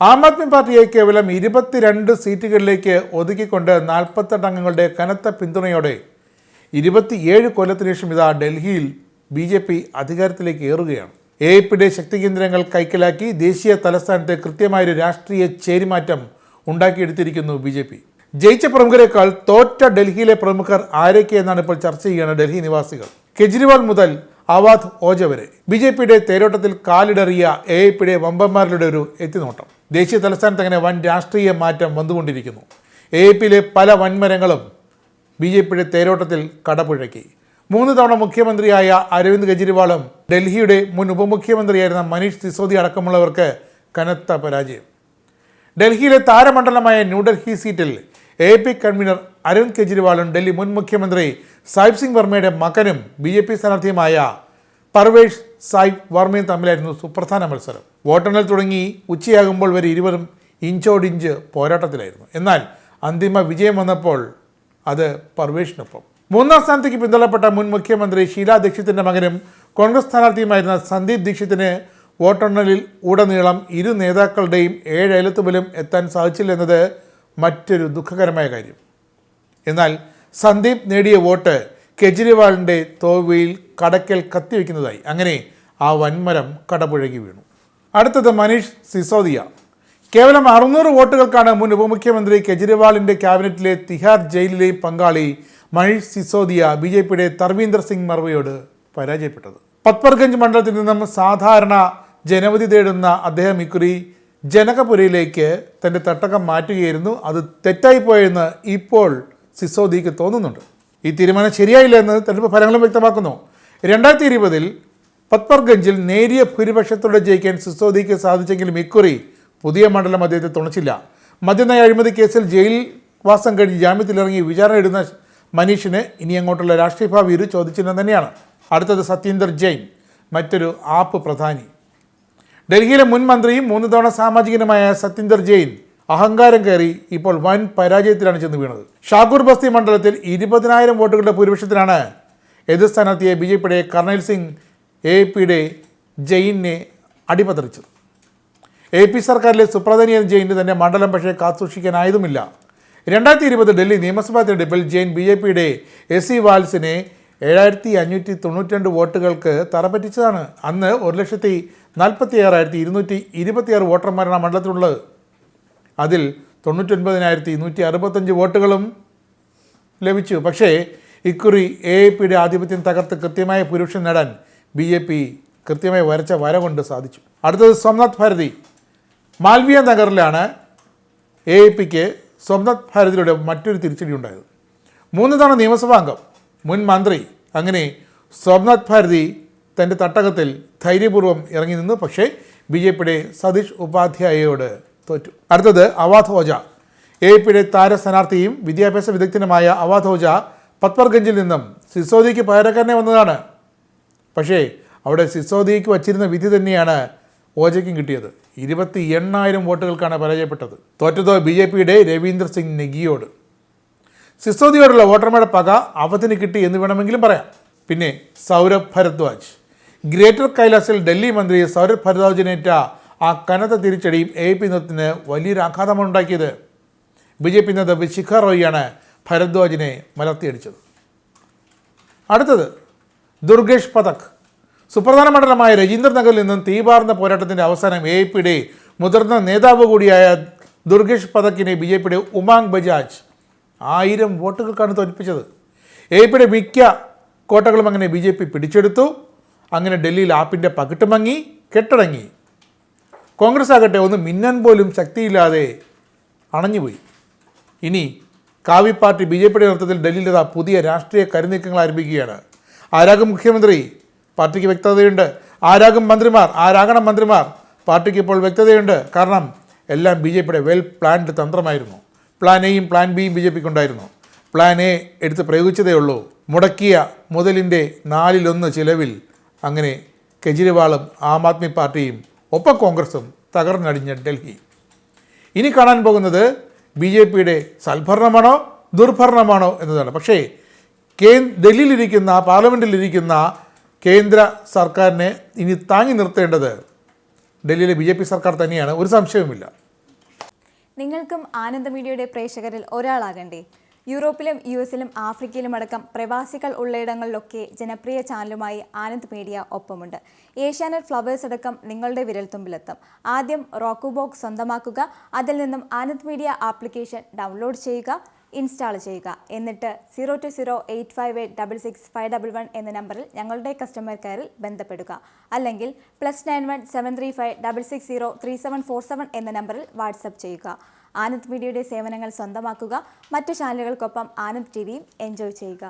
ആം ആദ്മി പാർട്ടിയെ കേവലം 22 സീറ്റുകളിലേക്ക് ഒതുക്കിക്കൊണ്ട് 48 അംഗങ്ങളുടെ കനത്ത പിന്തുണയോടെ 27 കൊല്ലത്തിന് ശേഷം ഇതാ ഡൽഹിയിൽ BJP അധികാരത്തിലേക്ക് ഏറുകയാണ്. AAPയുടെ ശക്തി കേന്ദ്രങ്ങൾ കൈക്കലാക്കി ദേശീയ തലസ്ഥാനത്ത് കൃത്യമായൊരു രാഷ്ട്രീയ ചേരിമാറ്റം ഉണ്ടാക്കിയെടുത്തിരിക്കുന്നു BJP. ജയിച്ച പ്രമുഖരെക്കാൾ തോറ്റ ഡൽഹിയിലെ പ്രമുഖർ ആരൊക്കെ എന്നാണ് ഇപ്പോൾ ചർച്ച ചെയ്യുകയാണ് ഡൽഹി നിവാസികൾ. കെജ്രിവാൾ മുതൽ അവാധ് ഓജ വരെ BJPയുടെ തേരോട്ടത്തിൽ കാലിടറിയ AAPയുടെ വമ്പന്മാരുടെ ഒരു എത്തിനോട്ടം. ദേശീയ തലസ്ഥാനത്ത് അങ്ങനെ വൻ രാഷ്ട്രീയ മാറ്റം വന്നുകൊണ്ടിരിക്കുന്നു. AAPയിലെ പല വൻമരങ്ങളും BJPയുടെ തേരോട്ടത്തിൽ കടപുഴക്കി. 3 തവണ മുഖ്യമന്ത്രിയായ അരവിന്ദ് കെജ്രിവാളും ഡൽഹിയുടെ മുൻ ഉപമുഖ്യമന്ത്രിയായിരുന്ന മനീഷ് സിസോദിയ അടക്കമുള്ളവർക്ക് കനത്ത പരാജയം. ഡൽഹിയിലെ താരമണ്ഡലമായ ന്യൂഡൽഹി സീറ്റിൽ AAP കൺവീനർ അരവിന്ദ് കെജ്രിവാളും ഡൽഹി മുൻ മുഖ്യമന്ത്രി സാഹിബ് സിംഗ് വർമ്മയുടെ മകനും BJP സ്ഥാനാർത്ഥിയുമായ പർവേഷ് സാഹിബ് വർമ്മയും തമ്മിലായിരുന്നു സുപ്രധാന മത്സരം. വോട്ടെണ്ണൽ തുടങ്ങി ഉച്ചയാകുമ്പോൾ വരെ ഇരുവരും ഇഞ്ചോടിഞ്ച് പോരാട്ടത്തിലായിരുന്നു. എന്നാൽ അന്തിമ വിജയം വന്നപ്പോൾ അത് പർവേഷിനൊപ്പം. 3ാം സ്ഥാനത്തേക്ക് പിന്തള്ളപ്പെട്ട മുൻ മുഖ്യമന്ത്രി ഷീലാ ദീക്ഷിത്തിൻ്റെ മകനും കോൺഗ്രസ് സ്ഥാനാർത്ഥിയുമായിരുന്ന സന്ദീപ് ദീക്ഷിത്തിന് വോട്ടെണ്ണലിൽ ഉടനീളം ഇരു നേതാക്കളുടെയും 7 അയലത്ത് പോലും എത്താൻ സാധിച്ചില്ലെന്നത് മറ്റൊരു ദുഃഖകരമായ കാര്യം. എന്നാൽ സന്ദീപ് നേടിയ വോട്ട് കെജ്രിവാളിൻ്റെ തോൽവിയിൽ കടക്കൽ കത്തിവെക്കുന്നതായി. അങ്ങനെ ആ വൻമരം കടപുഴകി വീണു. അടുത്തത് മനീഷ് സിസോദിയ. കേവലം 600 വോട്ടുകൾക്കാണ് മുൻ ഉപമുഖ്യമന്ത്രി കെജ്രിവാളിൻ്റെ ക്യാബിനറ്റിലെ തിഹാർ ജയിലിലെയും പങ്കാളി മനീഷ് സിസോദിയ BJPയുടെ തർവീന്ദർ സിംഗ് മർവയോട് പരാജയപ്പെട്ടത്. പത്പർഗഞ്ച് മണ്ഡലത്തിൽ നിന്നും സാധാരണ ജനവിധി തേടുന്ന അദ്ദേഹം ഇക്കുറി ജനകപുരയിലേക്ക് തൻ്റെ തട്ടകം മാറ്റുകയായിരുന്നു. അത് തെറ്റായിപ്പോയെന്ന് ഇപ്പോൾ സിസോദിയയ്ക്ക് തോന്നുന്നുണ്ട്. ഈ തീരുമാനം ശരിയായില്ല എന്ന് തെരഞ്ഞെടുപ്പ് ഫലങ്ങളും വ്യക്തമാക്കുന്നു. 2020 പത്പർഗഞ്ചിൽ നേരിയ ഭൂരിപക്ഷത്തോടെ ജയിക്കാൻ സിസോദിയയ്ക്ക് സാധിച്ചെങ്കിലും ഇക്കുറി പുതിയ മണ്ഡലം അദ്ദേഹത്തെ തുണച്ചില്ല. മദ്യനയ അഴിമതി കേസിൽ ജയിൽ വാസം കഴിഞ്ഞ് ജാമ്യത്തിലിറങ്ങി വിചാരണ ഇടുന്ന മനീഷിന് ഇനി അങ്ങോട്ടുള്ള രാഷ്ട്രീയ ഭാവി ഒരു ചോദ്യചിഹ്നം തന്നെയാണ്. അടുത്തത് സത്യീന്ദർ ജെയിൻ, മറ്റൊരു ആപ്പ് പ്രധാനി. ഡൽഹിയിലെ മുൻ മന്ത്രിയും 3 തവണ സാമാജികനുമായ സത്യീന്ദർ ജെയിൻ അഹങ്കാരം കയറി ഇപ്പോൾ വൻ പരാജയത്തിലാണ് ചെന്ന് വീണത്. ഷാഗൂർ ബസ്തി മണ്ഡലത്തിൽ 20,000 വോട്ടുകളുടെ ഭൂരിപക്ഷത്തിലാണ് എതിർ സ്ഥാനാർത്ഥിയെ BJPയുടെ കർണൽ സിംഗ് AAPയുടെ ജെയിനെ അടിപതറിച്ചത്. AAP സർക്കാരിലെ സുപ്രധാനിയായ ജെയിന് തന്റെ മണ്ഡലം പക്ഷേ കാത്തുസൂക്ഷിക്കാനായതുമില്ല. 2020 ഡൽഹി നിയമസഭാ തെരഞ്ഞെടുപ്പിൽ ജെയിൻ BJPയുടെ SC വാൽസിനെ 7,592 വോട്ടുകൾക്ക് തറപറ്റിച്ചതാണ്. അന്ന് 1,46,226 വോട്ടർമാരാണ് മണ്ഡലത്തിലുള്ളത്. അതിൽ 99,165 വോട്ടുകളും ലഭിച്ചു. പക്ഷേ ഇക്കുറി AAPയുടെ ആധിപത്യം തകർത്ത് കൃത്യമായ ഭൂരിപക്ഷം നേടാൻ BJP കൃത്യമായി വരച്ച വര കൊണ്ട് സാധിച്ചു. അടുത്തത് സോംനാഥ് ഭാരതി. മാൽവിയ നഗറിലാണ് AAPക്ക് സോംനാഥ് ഭാരതിയുടെ മറ്റൊരു തിരിച്ചടി ഉണ്ടായത്. 3 തവണ നിയമസഭാ അംഗം, മുൻ മന്ത്രി, അങ്ങനെ സോംനാഥ് ഭാരതി തൻ്റെ തട്ടകത്തിൽ ധൈര്യപൂർവ്വം ഇറങ്ങി നിന്നു. പക്ഷേ BJPയുടെ സതീഷ് ഉപാധ്യായയോട് തോറ്റു. അടുത്തത് അവാധ് ഓജ. AAPയുടെ താര സ്ഥാനാർത്ഥിയും വിദ്യാഭ്യാസ വിദഗ്ധനുമായ അവാധ് ഓജ പത്പർഗഞ്ചിൽ നിന്നും സിസോദിയയ്ക്ക് പകരക്കാരനെ വന്നതാണ്. പക്ഷേ അവിടെ സിസോദിയയ്ക്ക് വച്ചിരുന്ന വിധി തന്നെയാണ് ഓജയ്ക്കും കിട്ടിയത്. 28,000 വോട്ടുകൾക്കാണ് പരാജയപ്പെട്ടത്. തോറ്റതോ BJPയുടെ രവീന്ദർ സിംഗ് നെഗിയോട്. സിസോദിയോടുള്ള വോട്ടർമാരുടെ പക അവധിന് കിട്ടി എന്ന് വേണമെങ്കിലും പറയാം. പിന്നെ സൗരഭ് ഭരദ്വാജ്. ഗ്രേറ്റർ കൈലാസിൽ ഡൽഹി മന്ത്രി സൗരഭ് ഭരദ്വാജിനേറ്റ ആ കനത്ത തിരിച്ചടിയും AAP നേതൃത്വത്തിന് വലിയൊരു ആഘാതമാണ് ഉണ്ടാക്കിയത്. BJP നേതാവ് ശിഖ റോയിയാണ് ഭരദ്വാജിനെ മലർത്തിയടിച്ചത്. അടുത്തത് ദുർഗേഷ് പഥക്. സുപ്രധാന മണ്ഡലമായ രജീന്ദർ നഗറിൽ നിന്നും തീപാർന്ന പോരാട്ടത്തിൻ്റെ അവസാനം AAPയുടെ മുതിർന്ന നേതാവ് കൂടിയായ ദുർഗേഷ് പഥക്കിനെ BJPയുടെ ഉമാങ് ബജാജ് 1000 വോട്ടുകൾക്കാണ് തോൽപ്പിച്ചത്. AAPയുടെ മിക്ക കോട്ടകളും അങ്ങനെ BJP പിടിച്ചെടുത്തു. അങ്ങനെ ഡൽഹിയിൽ ആപ്പിൻ്റെ പകിട്ട് മങ്ങി, കെട്ടടങ്ങി. കോൺഗ്രസ് ആകട്ടെ ഒന്ന് മിന്നാൻ പോലും ശക്തിയില്ലാതെ അണഞ്ഞുപോയി. ഇനി കാവി പാർട്ടി BJPയുടെ നേതൃത്വത്തിൽ ഡൽഹിയിൽ പുതിയ രാഷ്ട്രീയ കരുനീക്കങ്ങൾ ആരംഭിക്കുകയാണ്. ആരാകും മുഖ്യമന്ത്രി? പാർട്ടിക്ക് വ്യക്തതയുണ്ട്. ആരാകും മന്ത്രിമാർ? ആരാകണം മന്ത്രിമാർ? പാർട്ടിക്ക് ഇപ്പോൾ വ്യക്തതയുണ്ട്. കാരണം എല്ലാം BJPയുടെ വെൽ പ്ലാൻഡ് തന്ത്രമായിരുന്നു. പ്ലാൻ എയും പ്ലാൻ ബിയും BJPക്ക് ഉണ്ടായിരുന്നു. പ്ലാൻ എ എടുത്ത് പ്രയോഗിച്ചതേ ഉള്ളൂ. മുടക്കിയ മുതലിൻ്റെ 4/1 ചിലവിൽ അങ്ങനെ കെജ്രിവാളും ആം ആദ്മി പാർട്ടിയും ഒപ്പം കോൺഗ്രസും തകർന്നടിഞ്ഞ ഡൽഹി. ഇനി കാണാൻ പോകുന്നത് BJPയുടെ സൽഭരണമാണോ ദുർഭരണമാണോ എന്നതാണ്. പക്ഷേ ഡൽഹിയിലിരിക്കുന്ന പാർലമെൻറ്റിലിരിക്കുന്ന കേന്ദ്ര സർക്കാരിനെ ഇനി താങ്ങി നിർത്തേണ്ടത് ഡൽഹിയിലെ BJP സർക്കാർ തന്നെയാണ്, ഒരു സംശയവുമില്ല. നിങ്ങൾക്കും ആനന്ദ മീഡിയയുടെ പ്രേക്ഷകരിൽ ഒരാളാകണ്ടേ? യൂറോപ്പിലും US-ലും ആഫ്രിക്കയിലും അടക്കം പ്രവാസികൾ ഉള്ളയിടങ്ങളിലൊക്കെ ജനപ്രിയ ചാനലുമായി ആനന്ദ് മീഡിയ ഒപ്പമുണ്ട്. ഏഷ്യാനെറ്റ് ഫ്ലവേഴ്സ് അടക്കം നിങ്ങളുടെ വിരൽത്തുമ്പിലെത്തും. ആദ്യം റോക്കു ബോക്സ് സ്വന്തമാക്കുക, അതിൽ നിന്നും ആനന്ദ് മീഡിയ ആപ്ലിക്കേഷൻ ഡൗൺലോഡ് ചെയ്യുക, ഇൻസ്റ്റാൾ ചെയ്യുക. എന്നിട്ട് 02085866511 എന്ന നമ്പറിൽ ഞങ്ങളുടെ കസ്റ്റമർ കെയറിൽ ബന്ധപ്പെടുക. അല്ലെങ്കിൽ +91 735 660 3747 എന്ന നമ്പറിൽ വാട്സപ്പ് ചെയ്യുക. ആനന്ദ് മീഡിയയുടെ സേവനങ്ങൾ സ്വന്തമാക്കുക. മറ്റു ചാനലുകൾക്കൊപ്പം ആനന്ദ് TVയും എൻജോയ് ചെയ്യുക.